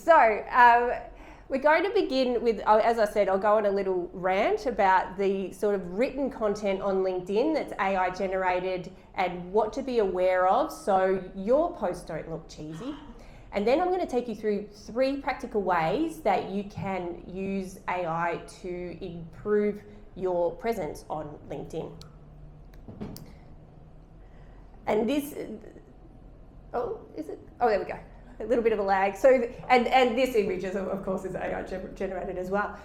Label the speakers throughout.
Speaker 1: So we're going to begin with, as I said, I'll go on a little rant about the sort of written content on LinkedIn that's AI generated and what to be aware of so your posts don't look cheesy. And then I'm going to take you through 3 practical ways that you can use AI to improve your presence on LinkedIn. And this, oh, is it? Oh, there we go. A little bit of a lag. So, and this image is, of course, is AI generated as well.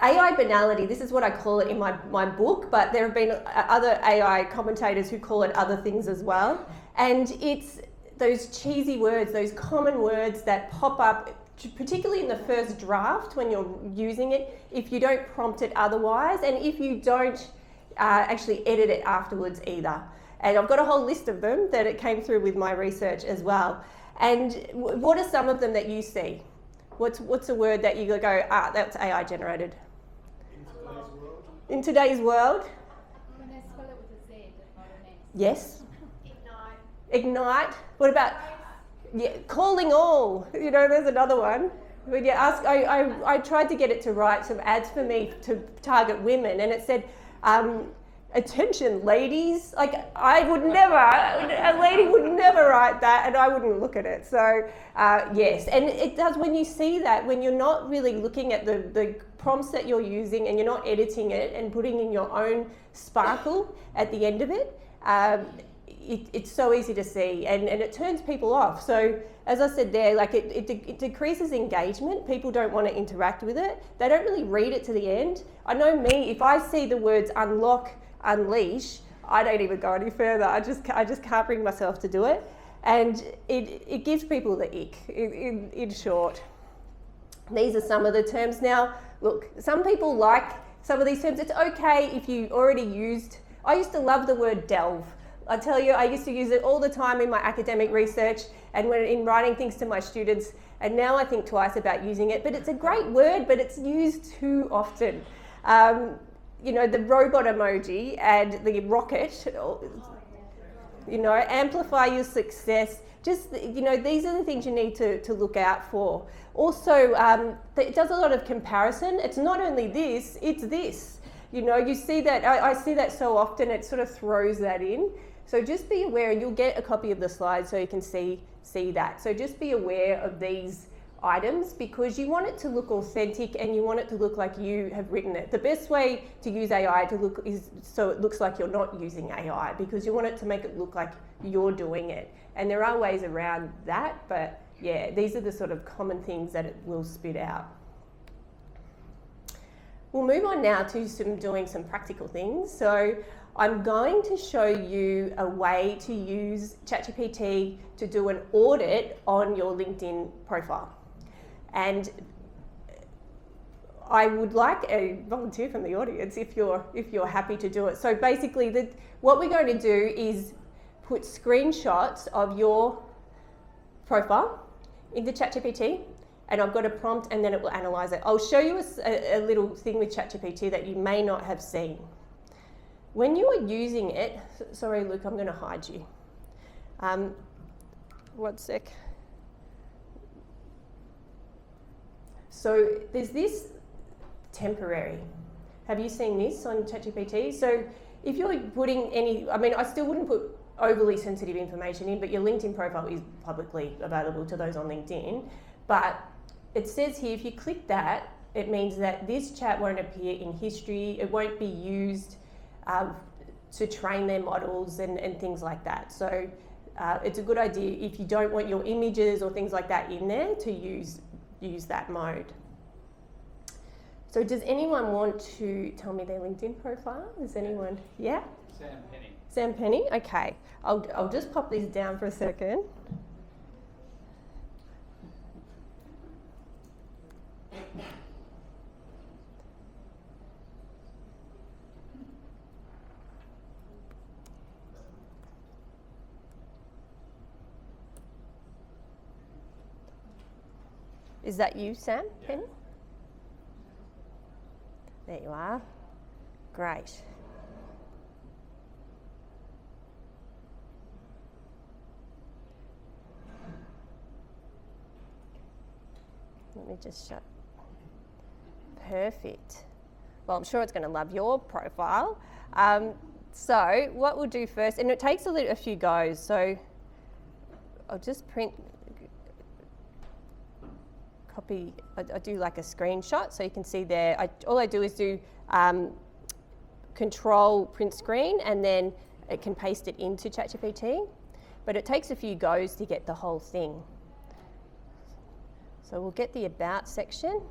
Speaker 1: AI banality, this is what I call it in my book, but there have been other AI commentators who call it other things as well. And it's those cheesy words, those common words that pop up, particularly in the first draft when you're using it, if you don't prompt it otherwise, and if you don't actually edit it afterwards either. And I've got a whole list of them that it came through with my research as well. And what are some of them that you see? What's a word that you go, that's AI generated? In today's world?
Speaker 2: When I spell it with a Z, not an X.
Speaker 1: Yes.
Speaker 2: Ignite.
Speaker 1: Ignite. What about calling all? You know, there's another one. When you ask, I tried to get it to write some ads for me to target women, and it said, attention ladies. Like, I would never, a lady would never write that, and I wouldn't look at it. So yes, and it does, when you see that, when you're not really looking at the prompts that you're using and you're not editing it and putting in your own sparkle at the end of it, it's so easy to see, and it turns people off. So as I said there, like it decreases engagement. People don't want to interact with it. They don't really read it to the end. I know me, if I see the words unlock, unleash, I don't even go any further. I just can't bring myself to do it. And it gives people the ick, in short. These are some of the terms. Now, look, some people like some of these terms. It's okay if you already used, I used to love the word delve. I tell you, I used to use it all the time in my academic research and when in writing things to my students, and now I think twice about using it. But it's a great word, but it's used too often. You know, the robot emoji and the rocket, you know, amplify your success. Just, you know, these are the things you need to look out for. Also, it does a lot of comparison. It's not only this, it's this. You know, you see that, I see that so often, it sort of throws that in. So just be aware, and you'll get a copy of the slides so you can see that. So just be aware of these items because you want it to look authentic and you want it to look like you have written it. The best way to use AI to look is so it looks like you're not using AI, because you want it to make it look like you're doing it. And there are ways around that, but yeah, these are the sort of common things that it will spit out. We'll move on now to doing some practical things. So I'm going to show you a way to use ChatGPT to do an audit on your LinkedIn profile. And I would like a volunteer from the audience if you're happy to do it. So basically, what we're going to do is put screenshots of your profile into ChatGPT, and I've got a prompt, and then it will analyse it. I'll show you a little thing with ChatGPT that you may not have seen. When you are using it, sorry Luke, I'm going to hide you. 1 sec. So there's this temporary. Have you seen this on ChatGPT? So if you're putting any, I mean, I still wouldn't put overly sensitive information in, but your LinkedIn profile is publicly available to those on LinkedIn. But it says here, if you click that, it means that this chat won't appear in history. It won't be used to train their models and things like that. So it's a good idea if you don't want your images or things like that in there to use that mode. So does anyone want to tell me their LinkedIn profile? Is anyone? Yeah?
Speaker 3: Sam Penny.
Speaker 1: Sam Penny? Okay. I'll just pop these down for a second. Is that you, Sam Penny? There you are. Great. Let me just shut. Perfect. Well, I'm sure it's going to love your profile. So what we'll do first, and it takes a few goes, so I'll just copy, I do like a screenshot so you can see there. All I do is do control print screen, and then it can paste it into ChatGPT, but it takes a few goes to get the whole thing. So we'll get the about section.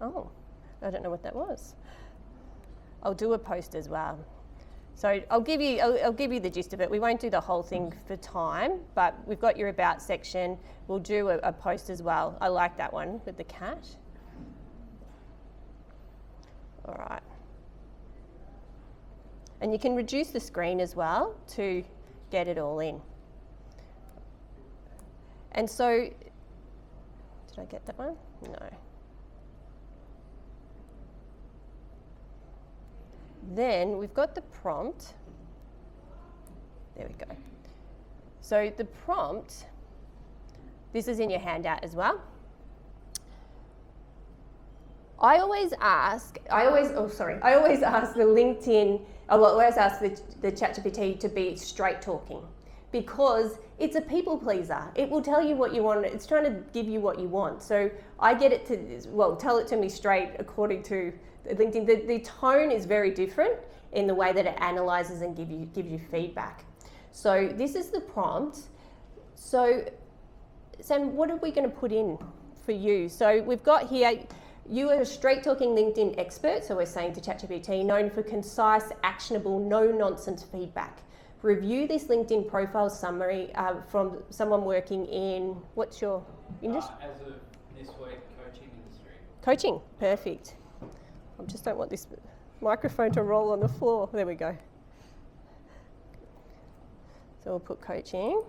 Speaker 1: Oh, I don't know what that was. I'll do a post as well. So I'll give you the gist of it. We won't do the whole thing for time, but we've got your about section. We'll do a post as well. I like that one with the cat. All right. And you can reduce the screen as well to get it all in. And so, did I get that one? No. Then we've got the prompt. There we go. So the prompt, this is in your handout as well. I always ask the LinkedIn, I always ask the ChatGPT to be straight talking, because it's a people pleaser. It will tell you what you want. It's trying to give you what you want. So I get it to, tell it to me straight according to LinkedIn. The tone is very different in the way that it analyzes and gives you feedback. So this is the prompt. So Sam, what are we going to put in for you? So we've got here, you are a straight talking LinkedIn expert. So we're saying to ChatGPT, known for concise, actionable, no nonsense feedback. Review this LinkedIn profile summary from someone working in, what's your industry?
Speaker 3: As of this week, coaching industry.
Speaker 1: Coaching, perfect. I just don't want this microphone to roll on the floor. There we go. So we'll put coaching.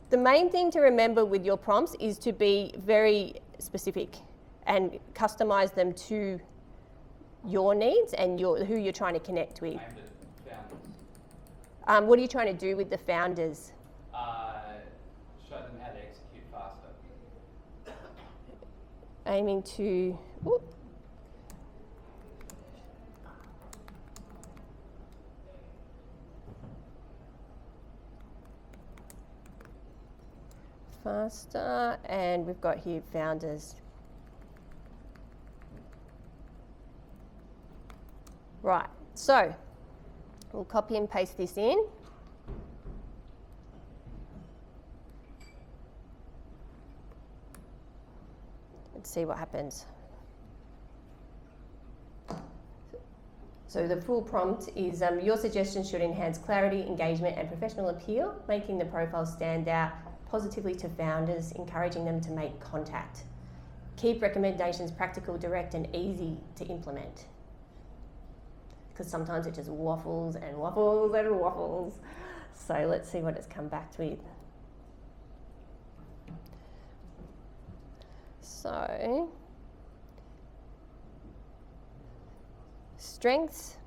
Speaker 1: The main thing to remember with your prompts is to be very specific and customize them to your needs and who you're trying to connect with.
Speaker 3: Aimed at founders.
Speaker 1: What are you trying to do with the founders?
Speaker 3: Show them how to execute faster.
Speaker 1: Aiming to... Whoop. Faster, and we've got here founders. Right, so we'll copy and paste this in. Let's see what happens. So the full prompt is, your suggestions should enhance clarity, engagement and professional appeal, making the profile stand out positively to founders, encouraging them to make contact. Keep recommendations practical, direct and easy to implement. Because sometimes it just waffles and waffles and waffles. So let's see what it's come back with. So, strengths.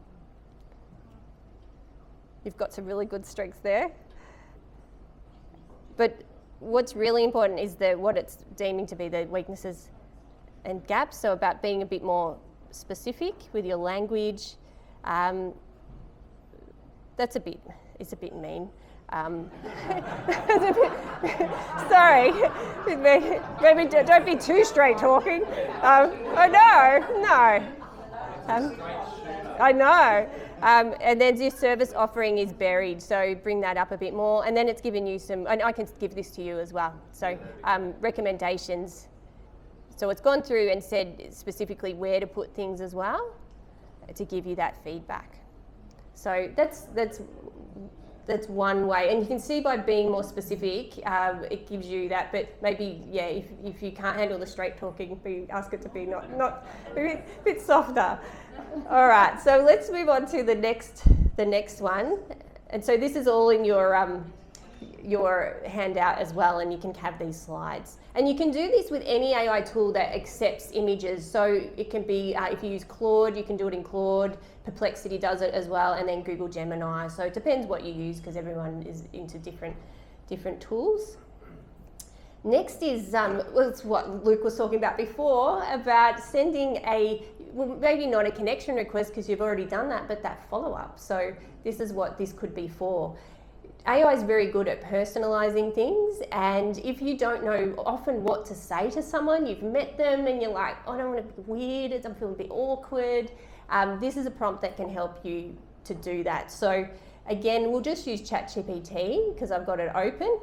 Speaker 1: You've got some really good strengths there. But what's really important is what it's deeming to be the weaknesses and gaps. So about being a bit more specific with your language. That's a bit mean. Sorry, maybe don't be too straight talking. I know. And then your service offering is buried, so bring that up a bit more. And then it's given you some, and I can give this to you as well. So recommendations. So it's gone through and said specifically where to put things as well to give you that feedback. So that's one way. And you can see by being more specific, it gives you that. But maybe, yeah, if you can't handle the straight talking, ask it to be not a bit softer. All right, so let's move on to the next one. And so this is all in your your handout as well, and you can have these slides. And you can do this with any AI tool that accepts images. So it can be, if you use Claude, you can do it in Claude. Perplexity does it as well, and then Google Gemini. So it depends what you use, because everyone is into different tools. Next is was what Luke was talking about before, about sending well, maybe not a connection request because you've already done that, but that follow-up. So this is what this could be for. AI is very good at personalising things, and if you don't know often what to say to someone, you've met them and you're like, oh, I don't want to be weird, I'm feeling a bit awkward, this is a prompt that can help you to do that. So again, we'll just use ChatGPT because I've got it open.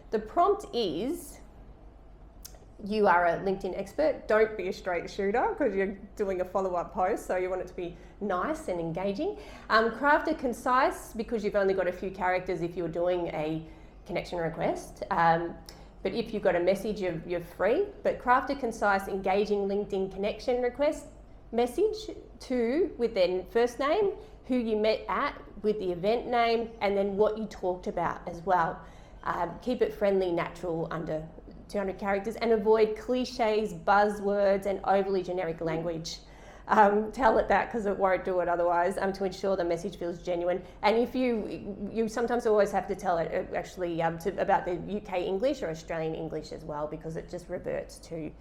Speaker 1: The prompt is, you are a LinkedIn expert, don't be a straight shooter because you're doing a follow-up post, so you want it to be nice and engaging. Craft a concise, because you've only got a few characters if you're doing a connection request. But if you've got a message, you're free. But craft a concise, engaging LinkedIn connection request message with their first name, who you met at, with the event name, and then what you talked about as well. Keep it friendly, natural, under 200 characters, and avoid cliches, buzzwords, and overly generic language. Tell it that because it won't do it otherwise, to ensure the message feels genuine. And if you sometimes always have to tell it actually about the UK English or Australian English as well, because it just reverts to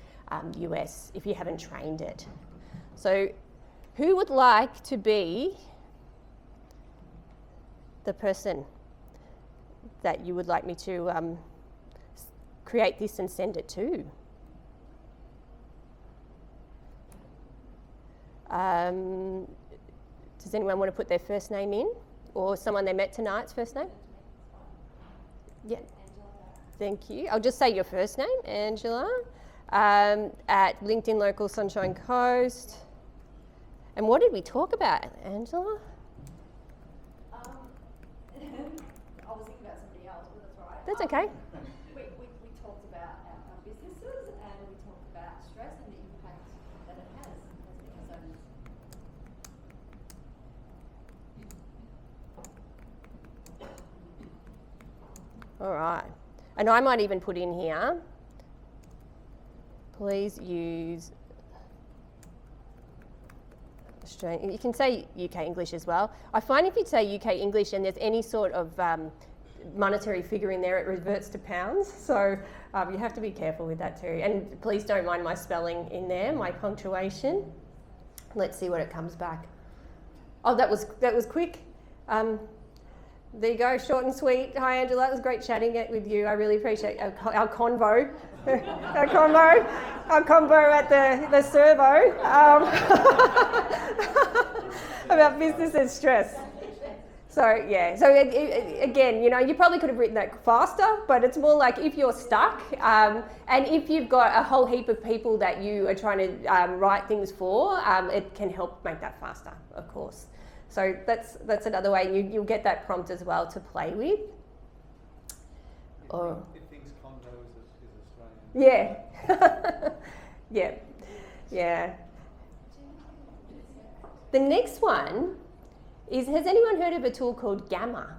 Speaker 1: US if you haven't trained it. So who would like to be the person that you would like me to create this and send it to? Does anyone want to put their first name in? Or someone they met tonight's first name? Yeah. Thank you. I'll just say your first name, Angela, at LinkedIn Local Sunshine Coast. And what did we talk about, Angela?
Speaker 2: I was thinking about somebody else, but that's all right.
Speaker 1: That's okay.
Speaker 2: We talked about our businesses, and we talked about stress and the impact that it has as business owners.
Speaker 1: All right. And I might even put in here, please use Australian. You can say UK English as well. I find if you say UK English and there's any sort of monetary figure in there, it reverts to pounds. So you have to be careful with that too. And please don't mind my spelling in there, my punctuation. Let's see what it comes back. Oh, that was quick. There you go, short and sweet. Hi Angela, it was great chatting with you. I really appreciate our convo. our combo at the servo about business and stress. So yeah, so again, you probably could have written that faster, but it's more like if you're stuck, and if you've got a whole heap of people that you are trying to write things for, it can help make that faster, of course. So that's another way. You'll get that prompt as well to play with.
Speaker 4: It thinks condo is Australian.
Speaker 1: Yeah. Yeah. The next one is, has anyone heard of a tool called Gamma?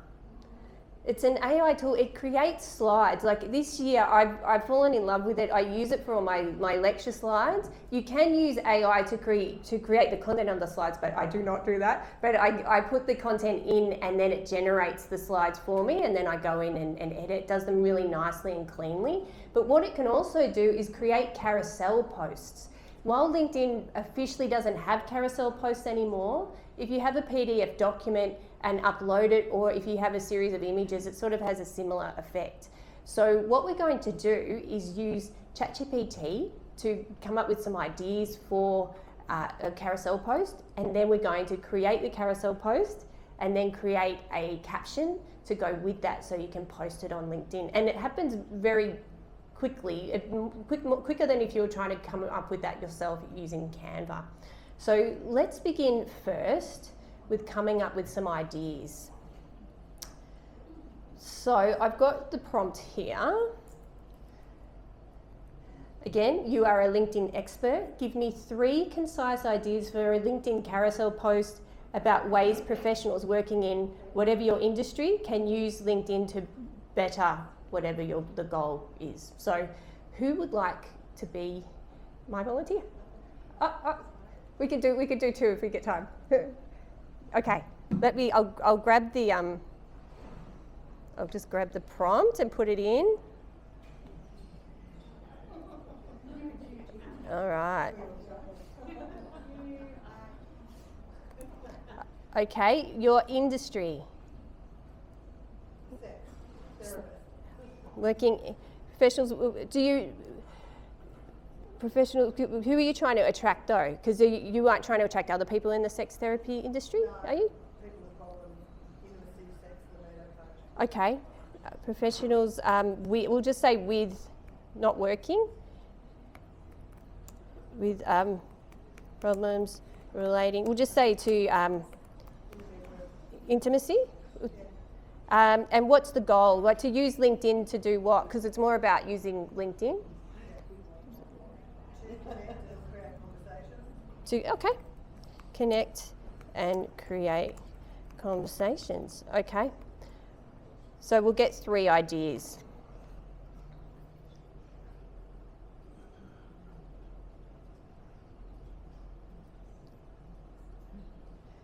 Speaker 1: It's an AI tool. It creates slides. Like this year, I've fallen in love with it. I use it for all my lecture slides. You can use AI to create the content on the slides, but I do not do that. But I put the content in, and then it generates the slides for me, and then I go in and edit. It does them really nicely and cleanly. But what it can also do is create carousel posts. While LinkedIn officially doesn't have carousel posts anymore, if you have a PDF document and upload it, or if you have a series of images, it sort of has a similar effect. So what we're going to do is use ChatGPT to come up with some ideas for a carousel post, and then we're going to create the carousel post and then create a caption to go with that so you can post it on LinkedIn. And it happens very quickly, quicker than if you were trying to come up with that yourself using Canva. So let's begin first with coming up with some ideas. So I've got the prompt here. Again, you are a LinkedIn expert. Give me 3 concise ideas for a LinkedIn carousel post about ways professionals working in whatever your industry can use LinkedIn to better whatever the goal is. So who would like to be my volunteer? We could do two if we get time. Okay, I'll grab the I'll just grab the prompt and put it in. All right. Okay, your industry. Working professionals. Who are you trying to attract though? Because you aren't trying to attract other people in the sex therapy industry, are you? Okay, professionals. We'll just say with not working, with problems relating. We'll just say to intimacy. And what's the goal? Like to use LinkedIn to do what? Because it's more about using LinkedIn. Okay, connect and create conversations. Okay, so we'll get 3 ideas.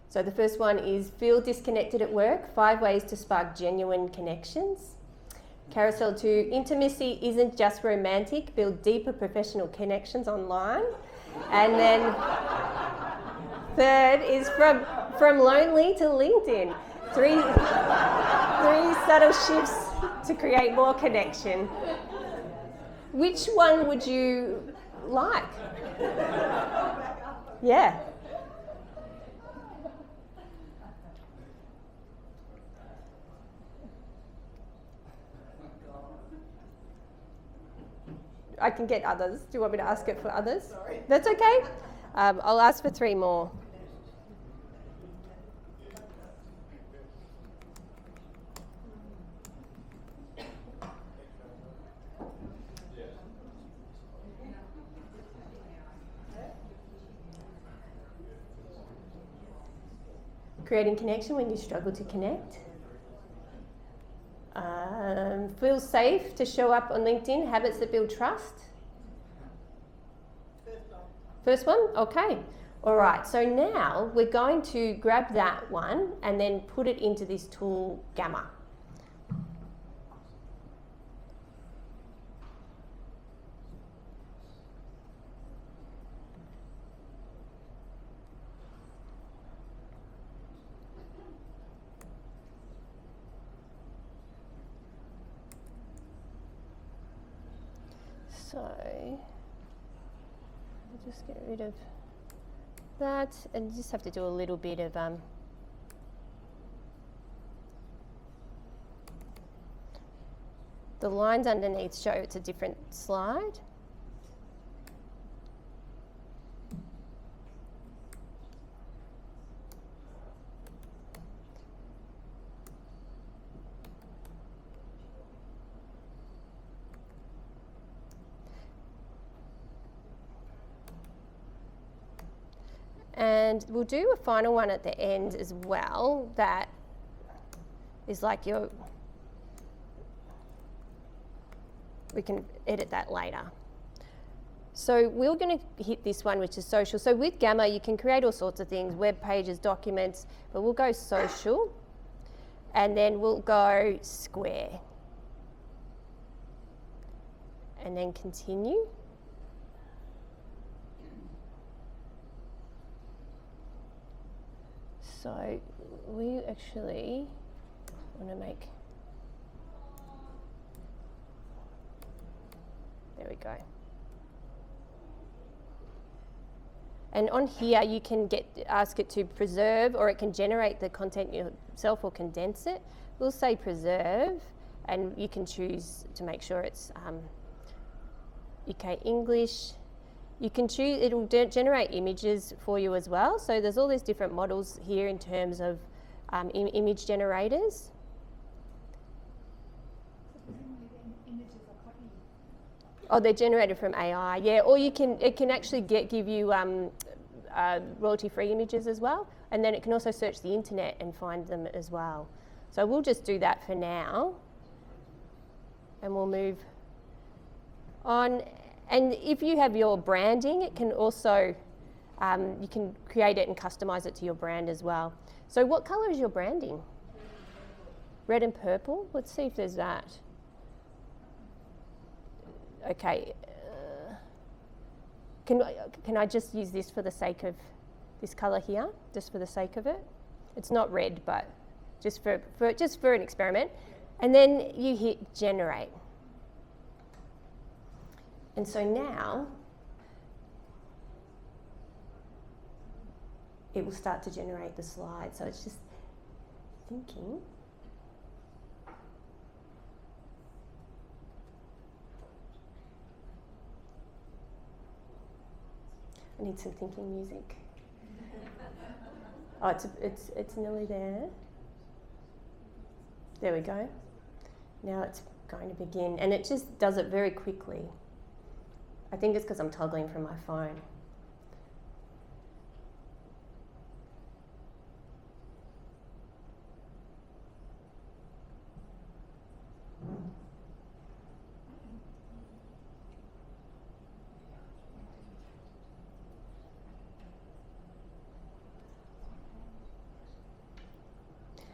Speaker 1: So the first one is feel disconnected at work, 5 ways to spark genuine connections. Carousel 2, intimacy isn't just romantic, build deeper professional connections online. And then third is from lonely to LinkedIn, 3 subtle shifts to create more connection. Which one would you like? Yeah. I can get others. Do you want me to ask it for others? Sorry. That's okay. I'll ask for 3 more. Creating connection when you struggle to connect. Feel safe to show up on LinkedIn, habits that build trust. First one? Okay. All right, so now we're going to grab that one and then put it into this tool, Gamma. So, I'll just get rid of that and just have to do a little bit of the lines underneath show it's a different slide. And we'll do a final one at the end as well that is like we can edit that later. So we're going to hit this one, which is social. So with Gamma, you can create all sorts of things, web pages, documents, but we'll go social. And then we'll go square. And then continue. So we actually want to make, there we go. And on here you can ask it to preserve, or it can generate the content yourself or condense it. We'll say preserve, and you can choose to make sure it's UK English. You can choose, it'll generate images for you as well. So there's all these different models here in terms of image generators. Oh, they're generated from AI, yeah. Or it can actually give you royalty-free images as well. And then it can also search the internet and find them as well. So we'll just do that for now. And we'll move on. And if you have your branding, it can also, you can create it and customize it to your brand as well. So what colour is your branding? Red and purple? Let's see if there's that. Okay. Can I just use this for the sake of this colour here? Just for the sake of it? It's not red, but just for an experiment. And then you hit generate. And so now it will start to generate the slide. So it's just thinking. I need some thinking music. Oh, it's nearly there. There we go. Now it's going to begin, and it just does it very quickly. I think it's because I'm toggling from my phone.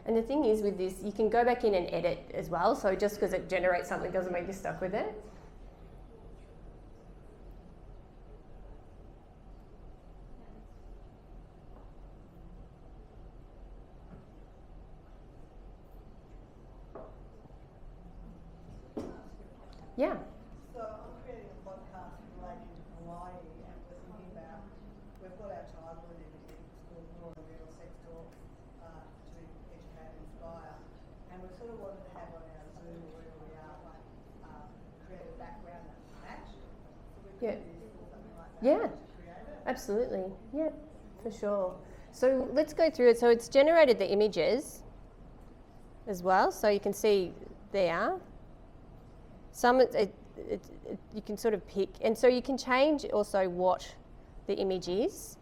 Speaker 1: And the thing is with this, you can go back in and edit as well. So just because it generates something doesn't make you stuck with it. Yeah.
Speaker 5: So I'm creating a podcast relating to Hawaii, and we're thinking about, we've got our title and everything, it's called Raw and Real Sex Talk, to educate and inspire, and we sort of wanted to have on our Zoom or wherever we are, like, create a background that match. So we could use something like that to create it.
Speaker 1: Absolutely. Yeah, for sure. So let's go through it. So it's generated the images as well, so you can see there. Some you can sort of pick, and so you can change also what the image is.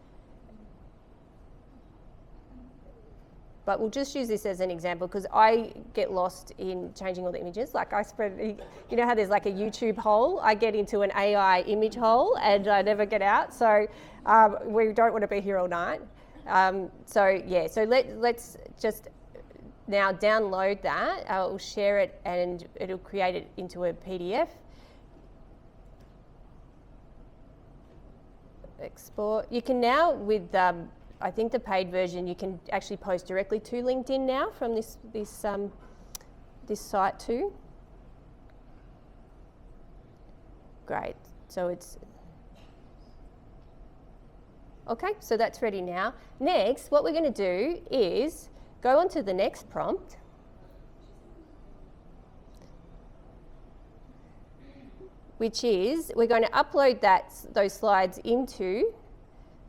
Speaker 1: But we'll just use this as an example because I get lost in changing all the images. Like you know how there's like a YouTube hole? I get into an AI image hole and I never get out. So we don't want to be here all night. So let's just now download that. I'll share it and it'll create it into a PDF. Export. You can now with I think the paid version, you can actually post directly to LinkedIn now from this site too. Great. So it's okay. So that's ready now. Next, what we're going to do is go on to the next prompt. Which is, we're going to upload those slides into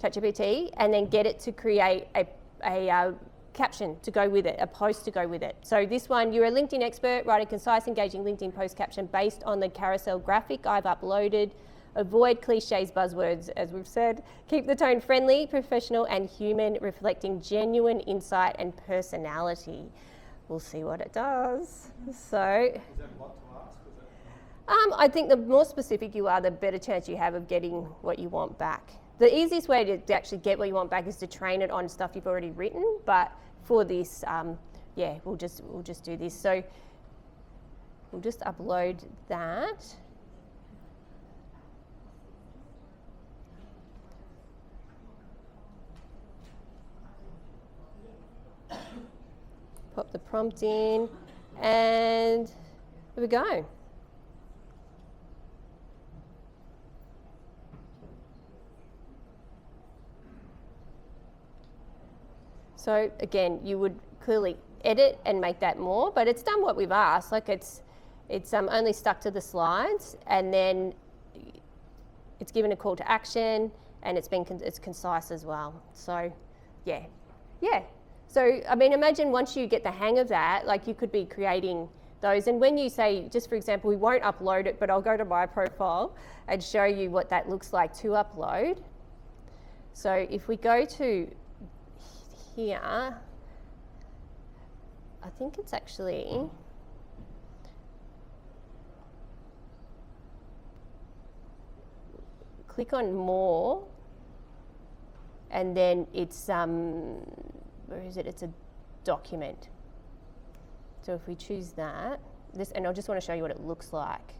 Speaker 1: ChatGPT and then get it to create a caption to go with it, a post to go with it. So this one, you're a LinkedIn expert, write a concise, engaging LinkedIn post caption based on the Carousel graphic I've uploaded. Avoid cliches, buzzwords, as we've said. Keep the tone friendly, professional and human, reflecting genuine insight and personality. We'll see what it does. So,
Speaker 4: Is that a lot to ask?
Speaker 1: I think the more specific you are, the better chance you have of getting what you want back. The easiest way to actually get what you want back is to train it on stuff you've already written. But for this, we'll just do this. So we'll just upload that. Pop the prompt in, and here we go. So again, you would clearly edit and make that more, but it's done what we've asked. Like it's only stuck to the slides, and then it's given a call to action, and it's concise as well. So, yeah. So, I mean, imagine once you get the hang of that, like you could be creating those. And when you say, just for example, we won't upload it, but I'll go to my profile and show you what that looks like to upload. So if we go to here, I think it's actually, click on more, and then it's, where is it? It's a document. So if we choose that, and I just want to show you what it looks like.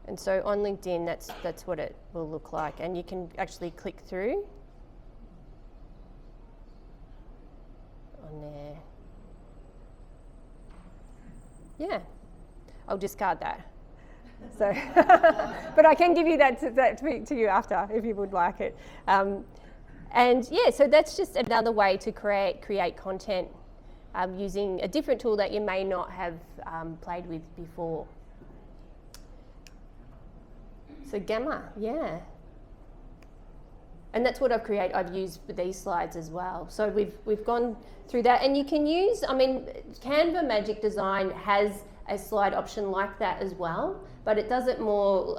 Speaker 1: And so on LinkedIn, that's what it will look like, and you can actually click through on there. Yeah, I'll discard that. So, but I can give you that to you after if you would like it. And yeah, so that's just another way to create content using a different tool that you may not have played with before. So Gamma, yeah. And that's what I've used for these slides as well. So we've gone through that, and you can use, I mean, Canva Magic Design has a slide option like that as well, but it does it more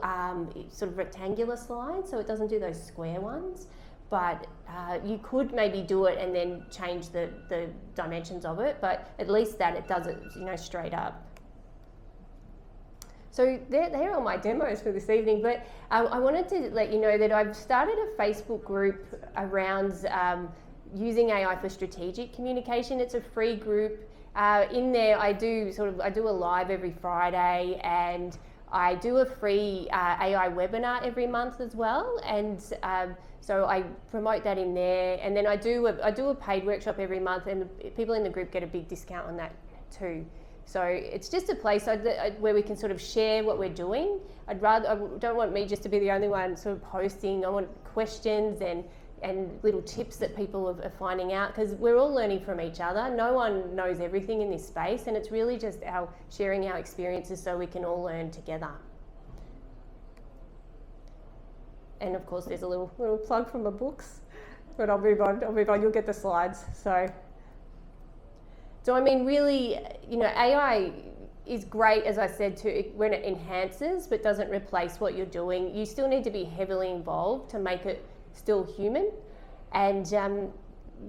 Speaker 1: sort of rectangular slides, so it doesn't do those square ones. But you could maybe do it and then change the dimensions of it, but at least that it does it, straight up. So they're all my demos for this evening, but I wanted to let you know that I've started a Facebook group around using AI for strategic communication. It's a free group. In there, I do a live every Friday, and I do a free AI webinar every month as well, and so I promote that in there. And then I do a paid workshop every month, and people in the group get a big discount on that too. So it's just a place where we can sort of share what we're doing. I don't want me just to be the only one sort of posting. I want questions and little tips that people are finding out, because we're all learning from each other. No one knows everything in this space, and it's really just sharing our experiences so we can all learn together. And of course, there's a little plug from my books, but I'll move on. You'll get the slides. So I mean, really, AI is great, as I said, when it enhances but doesn't replace what you're doing. You still need to be heavily involved to make it still human, and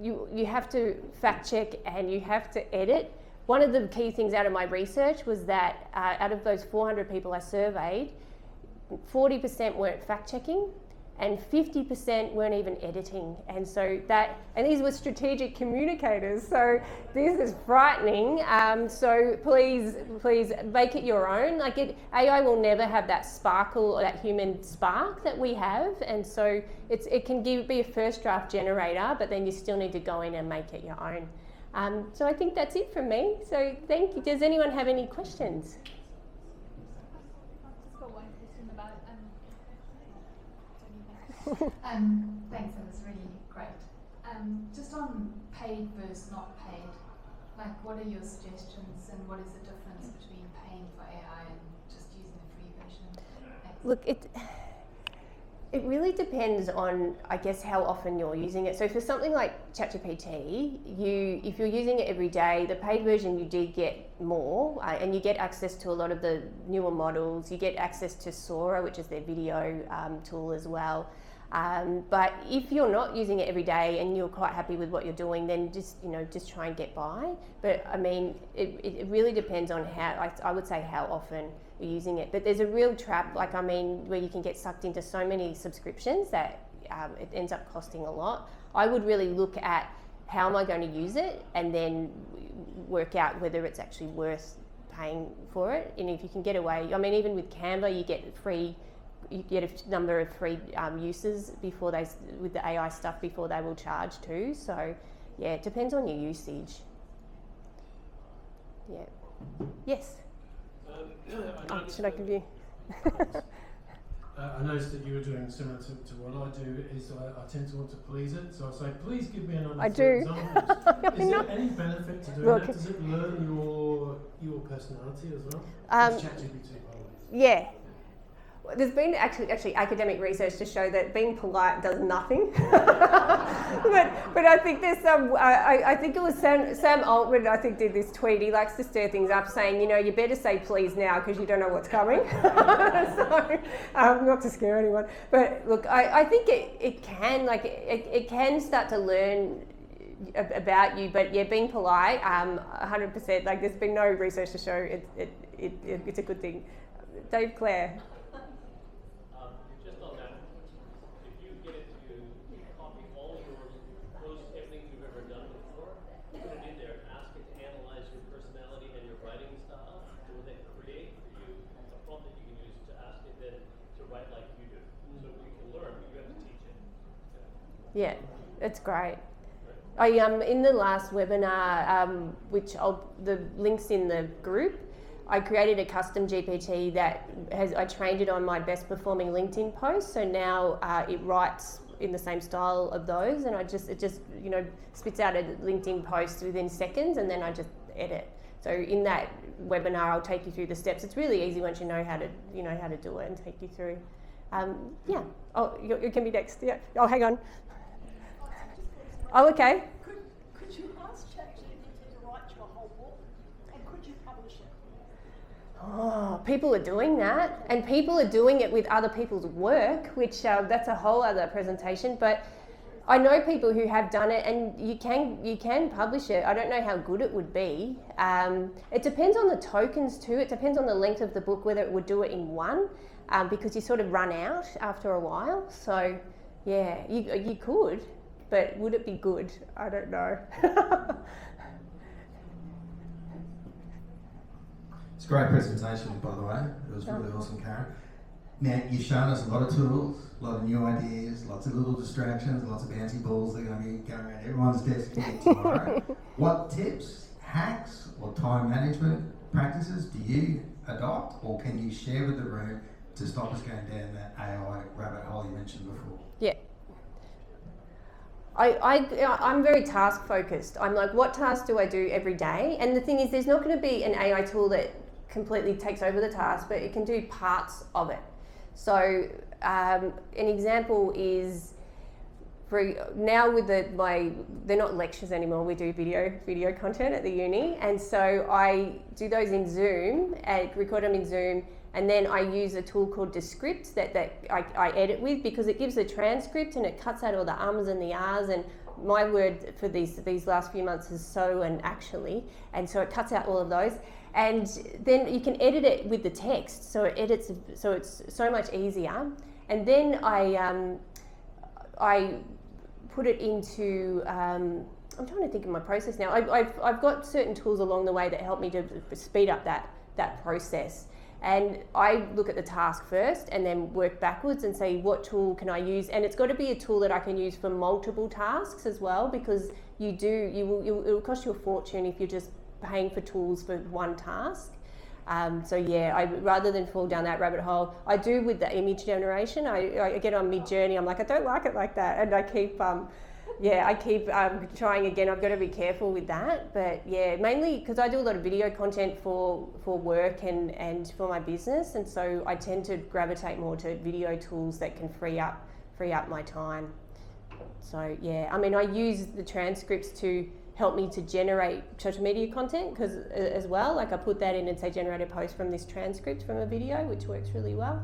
Speaker 1: you have to fact check and you have to edit. One of the key things out of my research was that out of those 400 people I surveyed, 40% weren't fact checking, and 50% weren't even editing. And these were strategic communicators. So this is frightening. So please make it your own. AI will never have that sparkle or that human spark that we have. And so it can be a first draft generator, but then you still need to go in and make it your own. So I think that's it from me. So thank you. Does anyone have any questions?
Speaker 6: Thanks, that was really great. Just on paid versus not paid, what are your suggestions, and what is the difference between paying for AI and just using the free version?
Speaker 1: Look, it really depends on, I guess, how often you're using it. So for something like ChatGPT, if you're using it every day, the paid version you do get more, and you get access to a lot of the newer models. You get access to Sora, which is their video tool as well. But if you're not using it every day and you're quite happy with what you're doing, then just try and get by. But I mean, it really depends on I would say how often you're using it. But there's a real trap, where you can get sucked into so many subscriptions that it ends up costing a lot. I would really look at how am I going to use it, and then work out whether it's actually worth paying for it. And if you can get away, even with Canva, you get a number of free uses with the AI stuff before they will charge too. So yeah, it depends on your usage. Yeah. Yes. Should I give you?
Speaker 7: I noticed that you were doing similar to what I do. Is I tend to want to please it, so I say, please give me another examples. Is there any benefit to doing that? Does it learn your personality as well? It's ChatGPT, by the way.
Speaker 1: Yeah. There's been actually academic research to show that being polite does nothing. but I think there's some, I think it was Sam Altman, I think, did this tweet. He likes to stir things up, saying, you know, you better say please now because you don't know what's coming. So, not to scare anyone. But look, I think it can start to learn about you, but yeah, being polite, 100%, like there's been no research to show it's a good thing. Dave Clare.
Speaker 8: Just on that, if you get it to copy all your posts, everything you've ever done before, put it in there, ask it to analyze your personality and your writing style, it will then create for you a prompt that you can use to ask it then to write like you do. So you can learn, but you have to teach it.
Speaker 1: Yeah, it's great. In the last webinar, the link's in the group, I created a custom GPT that I trained it on my best performing LinkedIn posts. So now it writes in the same style of those, and it just spits out a LinkedIn post within seconds, and then I just edit. So in that webinar, I'll take you through the steps. It's really easy once you know how to do it and take you through. Yeah. Oh, you can be next. Yeah. Oh, hang on. Oh, okay.
Speaker 2: Could you ask ChatGPT to write you a whole book, and could you publish it?
Speaker 1: Oh, people are doing that, and people are doing it with other people's work, which that's a whole other presentation. But I know people who have done it, and you can publish it. I don't know how good it would be. It depends on the tokens too. It depends on the length of the book, whether it would do it in one, because you sort of run out after a while. So yeah, you could. But would it be good? I don't know.
Speaker 9: It's a great presentation, by the way. It was really awesome, Karen. Now, you've shown us a lot of tools, a lot of new ideas, lots of little distractions, lots of bouncy balls that are going to be going around everyone's desk tomorrow. What tips, hacks, or time management practices do you adopt, or can you share with the room to stop us going down that AI rabbit hole you mentioned before?
Speaker 1: Yeah. I'm very task focused. I'm like, what tasks do I do every day? And the thing is, there's not going to be an AI tool that completely takes over the task, but it can do parts of it. So an example is, now with they're not lectures anymore, we do video content at the uni, and so I do those in Zoom, record them in Zoom, and then I use a tool called Descript that I edit with, because it gives a transcript and it cuts out all the ums and the ahs, and my word for these last few months is so and actually, and so it cuts out all of those. And then you can edit it with the text, so it edits, so it's so much easier. And then I put it into, I'm trying to think of my process now. I've got certain tools along the way that help me to speed up that process. And I look at the task first and then work backwards and say, what tool can I use? And it's got to be a tool that I can use for multiple tasks as well, because it will cost you a fortune if you're just paying for tools for one task. So yeah, rather than fall down that rabbit hole, I do with the image generation. I get on Mid-Journey, I'm like, I don't like it like that, and I keep trying again. I've got to be careful with that, but yeah, mainly because I do a lot of video content for work and for my business, and so I tend to gravitate more to video tools that can free up my time. So yeah, I mean, I use the transcripts to help me to generate social media content, because as well, like I put that in and say generate a post from this transcript from a video, which works really well.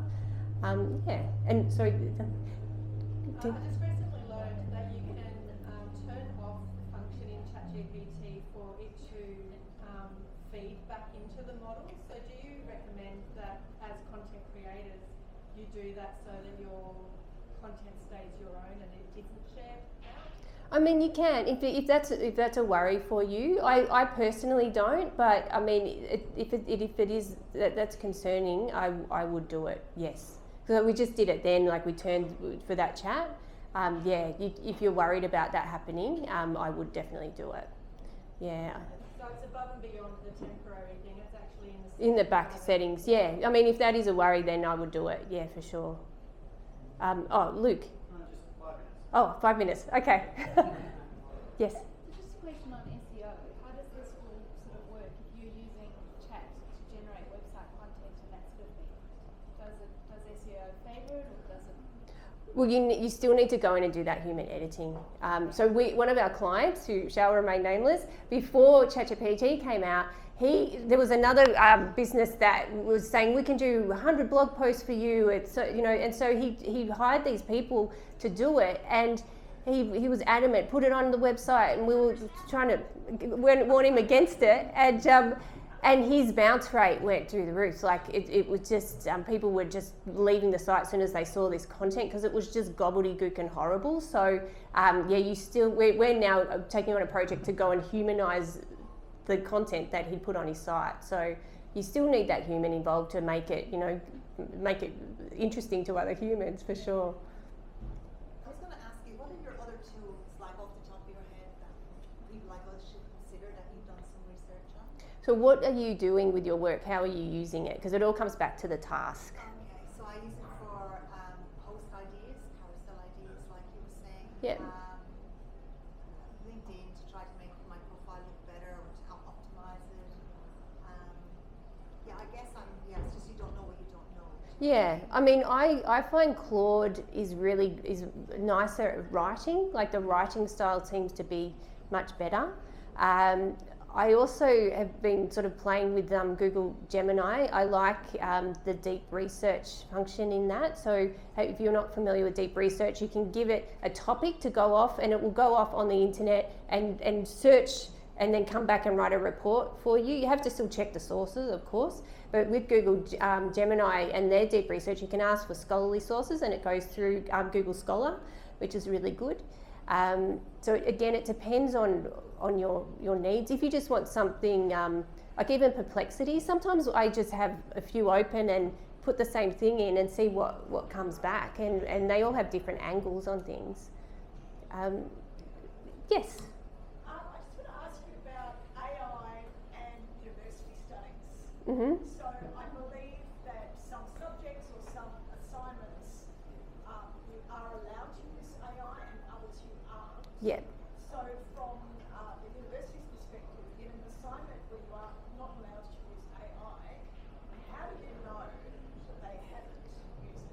Speaker 1: Yeah, and so.
Speaker 2: I just recently learned that you can turn off the function in ChatGPT for it to feed back into the model. So do you recommend that as content creators you do that so that your content stays your own and it isn't shared out?
Speaker 1: I mean, you can, if that's a worry for you. I personally don't, but I mean, if it is that's concerning, I would do it. Yes, because we just did it then. Like we turned for that chat. Yeah, if you're worried about that happening, I would definitely do it. Yeah.
Speaker 2: So it's above and beyond the temporary thing. It's actually
Speaker 1: in the back settings. Yeah. I mean, if that is a worry, then I would do it. Yeah, for sure. Oh, Luke. Oh, 5 minutes. Okay. Yes.
Speaker 6: So just a question on SEO. How does this all sort of work if you're using chat to generate website content and that sort of thing? Does SEO favour it, or does it?
Speaker 1: Well, you still need to go in and do that human editing. So one of our clients, who shall remain nameless, before ChatGPT came out, there was another business that was saying we can do 100 blog posts for you. And so he hired these people to do it, and he was adamant, put it on the website, and we were trying to warn him against it, and his bounce rate went through the roof. Like it was just people were just leaving the site as soon as they saw this content, because it was just gobbledygook and horrible. So we're now taking on a project to go and humanise the content that he put on his site. So you still need that human involved to make it interesting to other humans, for sure.
Speaker 5: I was going to ask you, what are your other tools, like off the top of your head, that people like us should consider that you've done some research on?
Speaker 1: So what are you doing with your work? How are you using it? Because it all comes back to the task.
Speaker 5: Okay, so I use it for post ideas, carousel ideas, like you were saying.
Speaker 1: Yep.
Speaker 5: LinkedIn to try to make my profile look better, or to help optimize it. I guess it's just you don't know what you don't know.
Speaker 1: Yeah, I mean, I find Claude is nicer at writing. Like the writing style seems to be much better. I also have been sort of playing with Google Gemini. I like the deep research function in that. So if you're not familiar with deep research, you can give it a topic to go off, and it will go off on the internet and search, and then come back and write a report for you. You have to still check the sources, of course, but with Google Gemini and their deep research, you can ask for scholarly sources, and it goes through Google Scholar, which is really good. So again, it depends on your needs. If you just want something, like even Perplexity, sometimes I just have a few open and put the same thing in and see what comes back, and they all have different angles on things. Yes?
Speaker 10: I just want to ask you about AI and university studies.
Speaker 1: Mm-hmm.
Speaker 10: So I believe that some subjects or some assignments you are allowed to use AI and others you aren't.
Speaker 1: Yeah.
Speaker 10: So from the university's perspective, in an assignment where you are not allowed to use AI, how do you know that they haven't used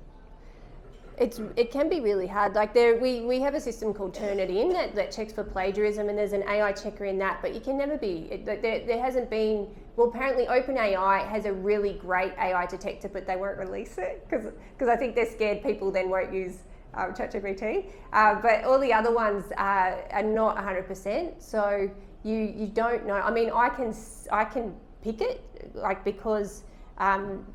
Speaker 10: it?
Speaker 1: It can be really hard. Like we have a system called Turnitin that checks for plagiarism, and there's an AI checker in that, but you can never be, there hasn't been, well, apparently OpenAI has a really great AI detector, but they won't release it because I think they're scared people then won't use ChatGPT. But all the other ones are not 100%, so you don't know. I mean, I can pick it, like because I'm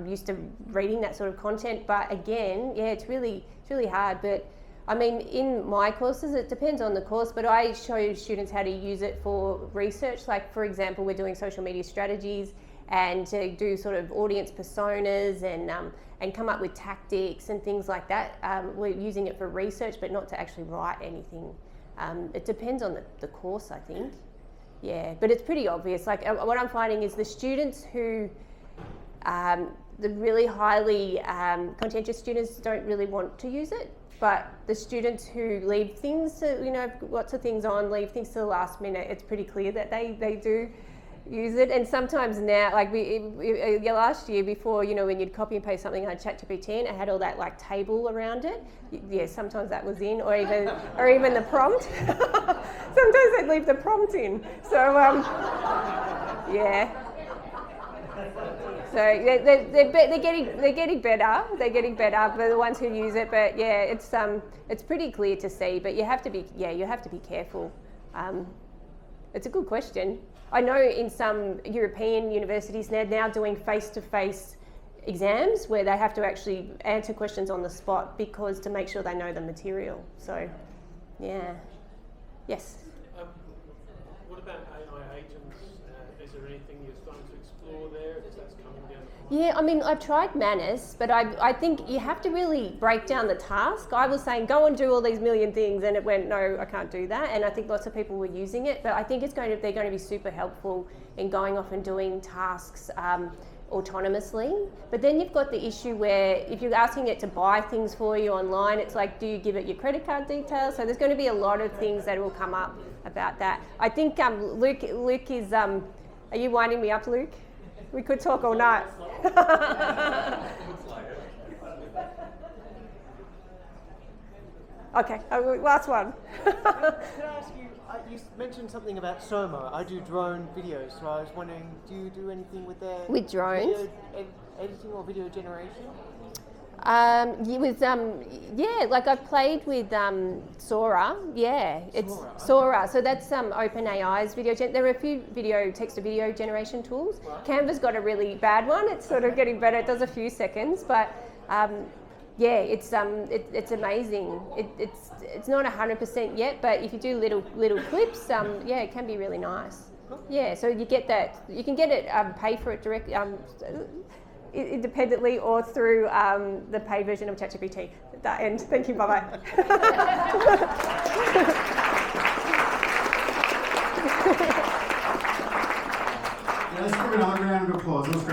Speaker 1: used to reading that sort of content. But again, yeah, it's really hard. But I mean, in my courses, it depends on the course, but I show students how to use it for research. Like, for example, we're doing social media strategies, and to do sort of audience personas and come up with tactics and things like that. We're using it for research, but not to actually write anything. It depends on the course, I think. Yeah, but it's pretty obvious. Like what I'm finding is the students who, the really highly contentious students don't really want to use it, but the students who leave things, lots of things on, leave things to the last minute, it's pretty clear that they do use it. And sometimes now, like last year before, when you'd copy and paste something on ChatGPT and it had all that like table around it, yeah, sometimes that was in, or even the prompt. Sometimes they'd leave the prompt in. So yeah. So they're getting better. They're getting better for the ones who use it. But yeah, it's pretty clear to see. But you have to be careful. It's a good question. I know in some European universities they're now doing face-to-face exams where they have to actually answer questions on the spot because to make sure they know the material. So, yeah. Yes?
Speaker 8: What about AI agents? Is there anything you're starting to explore there that's coming down the pipe?
Speaker 1: Yeah, I mean, I've tried Manus, but I think you have to really break down the task. I was saying, go and do all these million things, and it went, no, I can't do that. And I think lots of people were using it, but I think they're going to be super helpful in going off and doing tasks autonomously. But then you've got the issue where if you're asking it to buy things for you online, it's like, do you give it your credit card details? So there's going to be a lot of things that will come up about that. I think Luke is, are you winding me up, Luke? We could talk all night. Okay, last one.
Speaker 11: Can I ask you, you mentioned something about Soma. I do drone videos, so I was wondering, do you do anything with the
Speaker 1: With drones?
Speaker 11: video editing or video generation?
Speaker 1: Like I've played with Sora. Yeah, it's Sora. So that's OpenAI's video. There are a few text-to-video generation tools.
Speaker 11: Right.
Speaker 1: Canva's got a really bad one. It's sort of getting better. It does a few seconds, but it's amazing. It's not 100% yet, but if you do little clips, it can be really nice. Yeah, so you get that. You can get it, pay for it directly. Independently or through the paid version of ChatGPT. At that end. Thank you. Bye-bye.
Speaker 9: Let's give another round of applause.